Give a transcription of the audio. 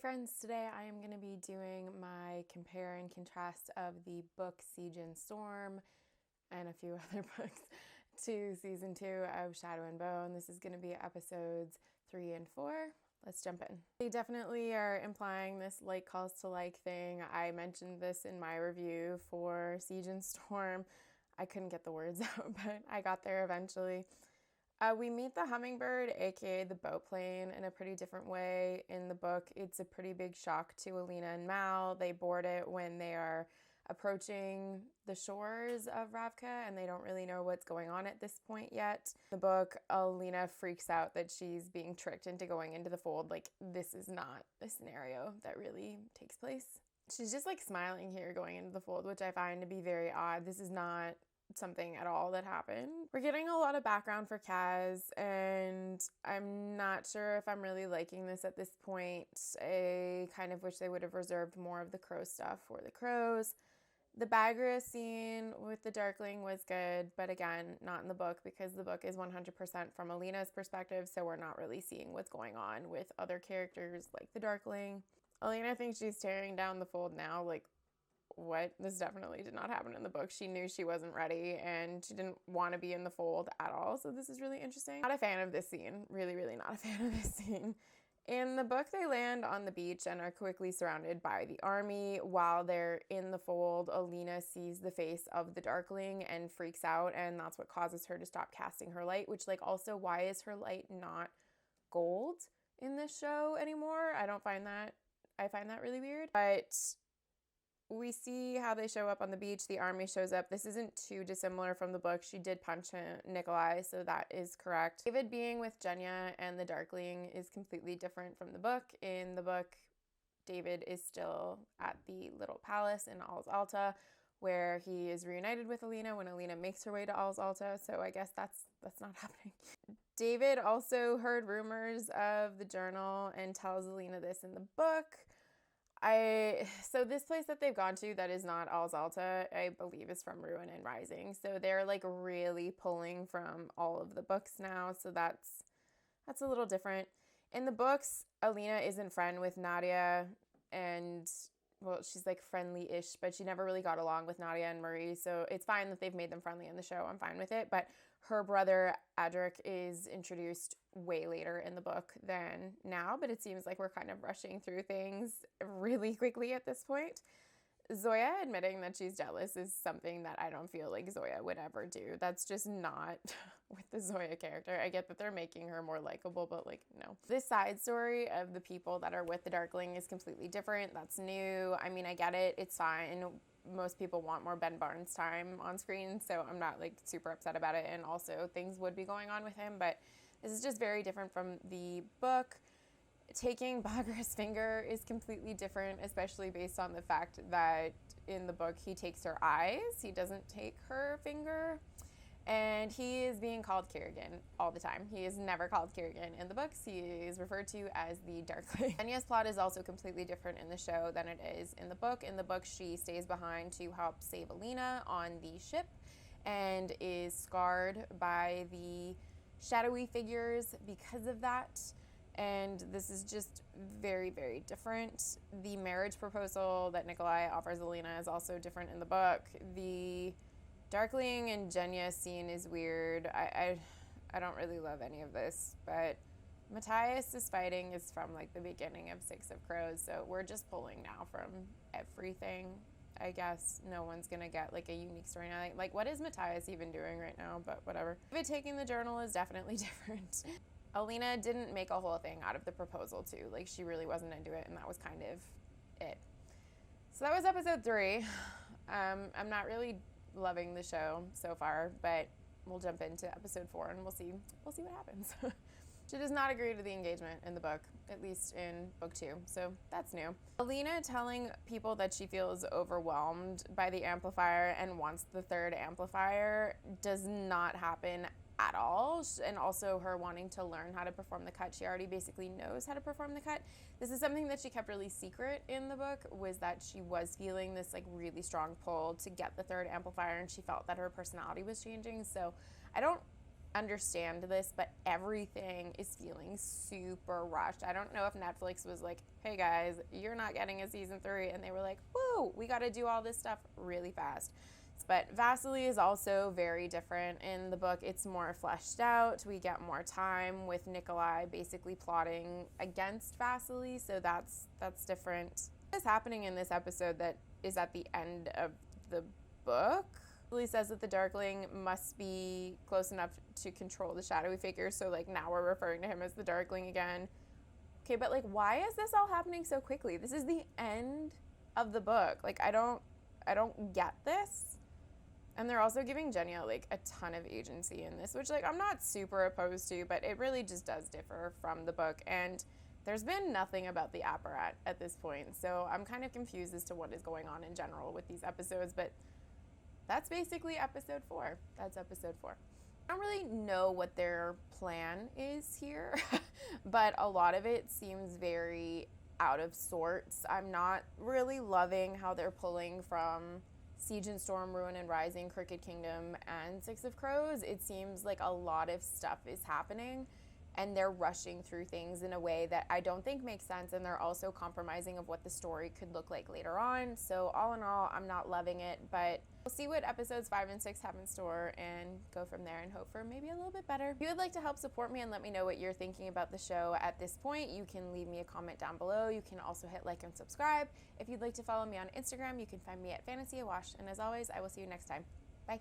Friends, today I am going to be doing my compare and contrast of the book Siege and Storm and a few other books to season 2 of Shadow and Bone. This is going to be episodes 3 and 4. Let's jump in. They definitely are implying this like calls to like thing. I mentioned this in my review for Siege and Storm. I couldn't get the words out, but I got there eventually. We meet the hummingbird, aka the boat plane, in a pretty different way in the book. It's a pretty big shock to Alina and Mal. They board it when they are approaching the shores of Ravka, and they don't really know what's going on at this point yet. In the book, Alina freaks out that she's being tricked into going into the fold. Like, this is not a scenario that really takes place. She's just like smiling here going into the fold, which I find to be very odd. This is not something at all that happened. We're getting a lot of background for Kaz, and I'm not sure if I'm really liking this at this point. I kind of wish they would have reserved more of the crow stuff for the crows. The Bagra scene with the Darkling was good, but again, not in the book because the book is 100% from Alina's perspective, so we're not really seeing what's going on with other characters like the Darkling. Alina thinks she's tearing down the fold now, like, what? This definitely did not happen in the book. She knew she wasn't ready and she didn't want to be in the fold at all. So this is really interesting. Not a fan of this scene. Really, really not a fan of this scene. In the book, they land on the beach and are quickly surrounded by the army. While they're in the fold, Alina sees the face of the Darkling and freaks out, and that's what causes her to stop casting her light, which, like, also, why is her light not gold in this show anymore? I find that really weird. But we see how they show up on the beach. The army shows up. This isn't too dissimilar from the book. She did punch Nikolai, so that is correct. David being with Genya and the Darkling is completely different from the book. In the book, David is still at the little palace in Al's Alta, where he is reunited with Alina when Alina makes her way to Al's Alta, so I guess that's not happening. David also heard rumors of the journal and tells Alina this in the book. So this place that they've gone to that is not Al's Alta, I believe is from Ruin and Rising. So they're like really pulling from all of the books now. So that's a little different. In the books, Alina isn't friend with Nadia, and well, she's like friendly-ish, but she never really got along with Nadia and Marie. So it's fine that they've made them friendly in the show. I'm fine with it. But her brother, Adric, is introduced way later in the book than now. But it seems like we're kind of rushing through things really quickly at this point. Zoya admitting that she's jealous is something that I don't feel like Zoya would ever do. That's just not with the Zoya character. I get that they're making her more likable, but like, no. This side story of the people that are with the Darkling is completely different. That's new. I mean, I get it. It's fine. Most people want more Ben Barnes time on screen, so I'm not like super upset about it. And also things would be going on with him, but this is just very different from the book. Taking Bagra's finger is completely different, especially based on the fact that in the book he takes her eyes. He doesn't take her finger. And he is being called Kerrigan all the time. He is never called Kerrigan in the books. He is referred to as the Darkling. Enya's plot is also completely different in the show than it is in the book. In the book, she stays behind to help save Alina on the ship and is scarred by the shadowy figures because of that. And this is just very, very different. The marriage proposal that Nikolai offers Alina is also different in the book. The Darkling and Genya scene is weird. I don't really love any of this, but Matthias' fighting is from like the beginning of Six of Crows, so we're just pulling now from everything. I guess no one's gonna get like a unique story now. Like what is Matthias even doing right now? But whatever. David taking the journal is definitely different. Alina didn't make a whole thing out of the proposal too. Like she really wasn't into it, and that was kind of it. So that was episode 3. I'm not really loving the show so far, but we'll jump into episode 4 and we'll see what happens. She does not agree to the engagement in the book, at least in book 2, so that's new. Alina telling people that she feels overwhelmed by the amplifier and wants the third amplifier does not happen at all, and also her wanting to learn how to perform the cut. She already basically knows how to perform the cut. This is something that she kept really secret in the book, was that she was feeling this like really strong pull to get the third amplifier, and she felt that her personality was changing. So I don't understand this, but everything is feeling super rushed. I don't know if Netflix was like, hey guys, you're not getting a season 3, and they were like, whoa, we got to do all this stuff really fast. But Vasily is also very different. In the book, it's more fleshed out. We get more time with Nikolai basically plotting against Vasily, so that's different. What's happening in this episode that is at the end of the book? Vasily says that the Darkling must be close enough to control the shadowy figure, so like now we're referring to him as the Darkling again. Okay, but like why is this all happening so quickly? This is the end of the book. Like I don't get this. And they're also giving Genya like a ton of agency in this, which like I'm not super opposed to, but it really just does differ from the book. And there's been nothing about the apparat at this point, so I'm kind of confused as to what is going on in general with these episodes, but that's basically episode 4. That's episode 4. I don't really know what their plan is here, but a lot of it seems very out of sorts. I'm not really loving how they're pulling from Siege and Storm, Ruin and Rising, Crooked Kingdom, and Six of Crows. It seems like a lot of stuff is happening, and they're rushing through things in a way that I don't think makes sense, and they're also compromising of what the story could look like later on. So all in all, I'm not loving it, but we'll see what episodes 5 and 6 have in store and go from there and hope for maybe a little bit better. If you would like to help support me and let me know what you're thinking about the show at this point, you can leave me a comment down below. You can also hit like and subscribe. If you'd like to follow me on Instagram, you can find me at Fantasy Awash. And as always, I will see you next time. Bye.